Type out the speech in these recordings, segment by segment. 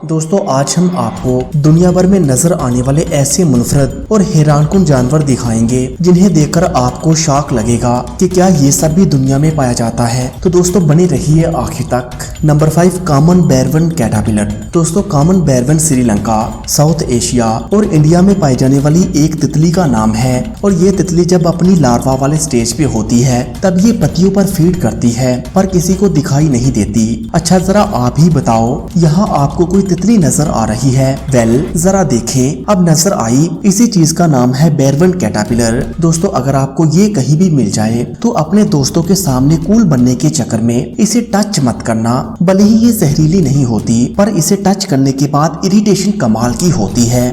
दोस्तों आज हम आपको दुनिया भर में नजर आने वाले ऐसे मुनफरद और हैरानकुन जानवर दिखाएंगे जिन्हें देखकर आपको शॉक लगेगा कि क्या ये सब भी दुनिया में पाया जाता है। तो दोस्तों बने रहिए आखिर तक। Number 5 common baron caterpillar. दोस्तों common baron Sri Lanka, South Asia और इंडिया में पाई जाने वाली एक तितली का नाम है और ये तितली जब अपनी लार्वा वाले स्टेज पे होती है तब ये पत्तियों पर फीड करती है पर किसी को दिखाई नहीं देती। अच्छा जरा आप ही बताओ यहाँ आपको कोई तितली नजर आ रही है? वेल जरा देखें, अब नजर आई। इसी चीज का नाम है बैरवन कैटरपिलर। दोस्तों अगर आपको ये कहीं भी मिल जाए तो अपने दोस्तों के सामने कूल बनने के चक्कर में इसे टच मत करना। भले ही ये जहरीली नहीं होती पर इसे टच करने के बाद इरिटेशन कमाल की होती है।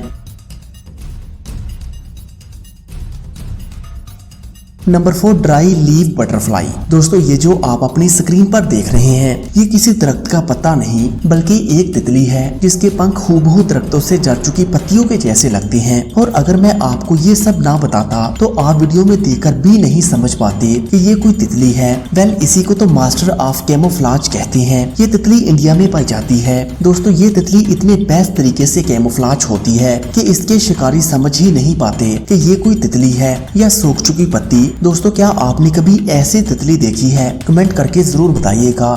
Number 4 dry leaf butterfly. दोस्तों ये जो आप अपनी स्क्रीन पर देख रहे हैं ये किसी दरख्त का पत्ता नहीं बल्कि एक तितली है जिसके पंख हूबहू दरख्तों से झड़ चुकी पत्तियों के जैसे लगते हैं। और अगर मैं आपको ये सब ना बताता तो आप वीडियो में देखकर भी नहीं समझ पाते कि ये कोई तितली है। वेल इसी को तो मास्टर ऑफ कैमोफ्लाज कहते हैं। ये तितली इंडिया में पाई जाती है। दोस्तों ये तितली इतने बेस्ट तरीके से कैमोफ्लाज होती है कि इसके शिकारी समझ ही नहीं पाते कि ये कोई तितली है या सूख चुकी पत्ती। दोस्तों क्या आपने कभी ऐसी तितली देखी है? कमेंट करके जरूर बताइएगा।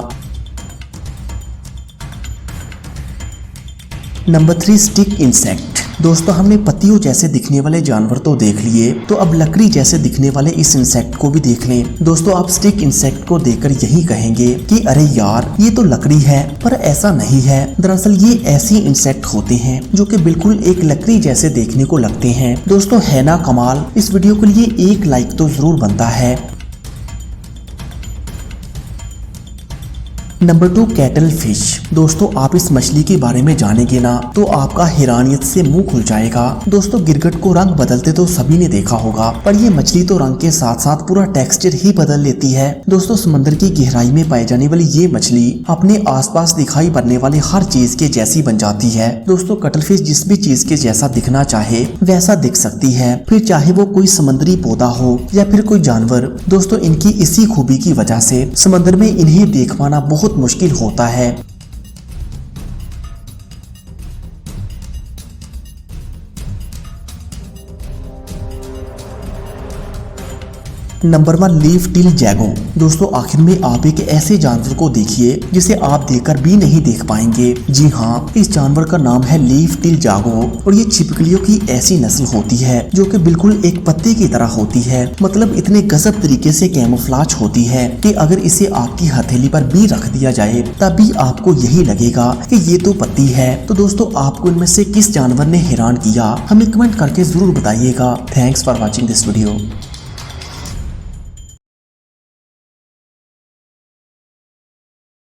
Number 3 stick insect. दोस्तों हमने पत्तियों जैसे दिखने वाले जानवर तो देख लिए, तो अब लकड़ी जैसे दिखने वाले इस इंसेक्ट को भी देख लें। दोस्तों आप स्टिक इंसेक्ट को देखकर यही कहेंगे कि अरे यार ये तो लकड़ी है, पर ऐसा नहीं है। दरअसल ये ऐसे इंसेक्ट होते हैं जो कि बिल्कुल एक लकड़ी जैसे देखने को लगते हैं। दोस्तों है ना कमाल। इस वीडियो के लिए एक लाइक तो जरूर बनता है। Number 2 cattle fish. दोस्तों आप इस मछली के बारे में जानेंगे ना तो आपका हैरानियत से मुंह खुल जाएगा। दोस्तों गिरगट को रंग बदलते तो सभी ने देखा होगा पर ये मछली तो रंग के साथ साथ पूरा टेक्सचर ही बदल लेती है। दोस्तों समंदर की गहराई में पाई जाने वाली ये मछली अपने आसपास दिखाई पड़ने वाली हर चीज के जैसी बन जाती है। दोस्तों कटल फिश जिस भी चीज के जैसा दिखना चाहे वैसा दिख सकती है, फिर चाहे वो कोई समुद्री पौधा हो या फिर कोई जानवर। दोस्तों इनकी इसी खूबी की वजह से समंदर में इन्हें देख पाना बहुत मुश्किल होता है। Number 1 leaf till जैगो। दोस्तों आखिर में आप एक ऐसे जानवर को देखिए जिसे आप देखकर भी नहीं देख पाएंगे। जी हाँ, इस जानवर का नाम है लीफ टिल जैगो और ये छिपकलियों की ऐसी नस्ल होती है जो कि बिल्कुल एक पत्ते की तरह होती है। मतलब इतने गजब तरीके से कैमोफ्लाज होती है कि अगर इसे आपकी हथेली पर भी रख दिया जाए तब भी आपको यही लगेगा कि ये तो पत्ती है। तो दोस्तों आपको इनमें से किस जानवर ने हैरान किया हमें कमेंट करके जरूर बताइएगा। Thanks for watching this video.